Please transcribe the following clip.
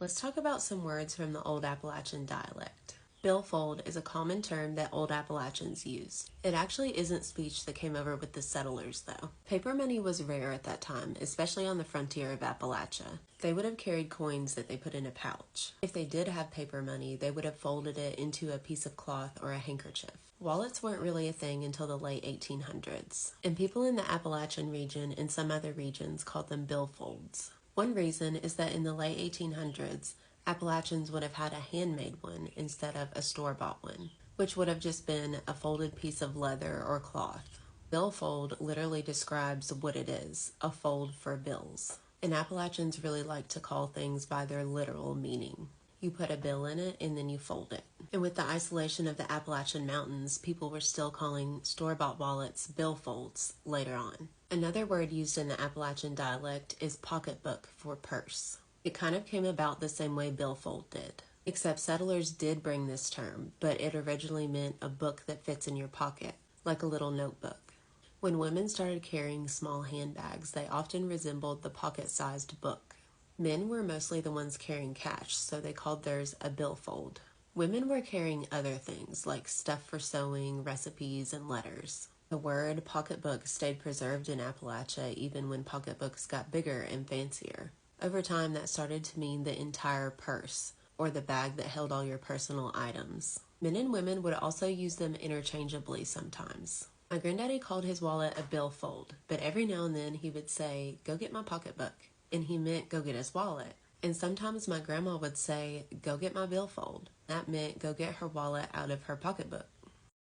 Let's talk about some words from the Old Appalachian dialect. Billfold is a common term that Old Appalachians use. It actually isn't speech that came over with the settlers, though. Paper money was rare at that time, especially on the frontier of Appalachia. They would have carried coins that they put in a pouch. If they did have paper money, they would have folded it into a piece of cloth or a handkerchief. Wallets weren't really a thing until the late 1800s, and people in the Appalachian region and some other regions called them billfolds. One reason is that in the late 1800s, Appalachians would have had a handmade one instead of a store-bought one, which would have just been a folded piece of leather or cloth. Billfold literally describes what it is, a fold for bills. And Appalachians really like to call things by their literal meaning. You put a bill in it and then you fold it. And with the isolation of the Appalachian Mountains, people were still calling store-bought wallets billfolds later on. Another word used in the Appalachian dialect is pocketbook for purse. It kind of came about the same way billfold did, except settlers did bring this term, but it originally meant a book that fits in your pocket, like a little notebook. When women started carrying small handbags, they often resembled the pocket-sized book. Men were mostly the ones carrying cash, so they called theirs a billfold. Women were carrying other things, like stuff for sewing, recipes, and letters. The word pocketbook stayed preserved in Appalachia even when pocketbooks got bigger and fancier. Over time, that started to mean the entire purse, or the bag that held all your personal items. Men and women would also use them interchangeably sometimes. My granddaddy called his wallet a billfold, but every now and then he would say, "Go get my pocketbook," and he meant go get his wallet. And sometimes my grandma would say, "Go get my billfold." That meant go get her wallet out of her pocketbook.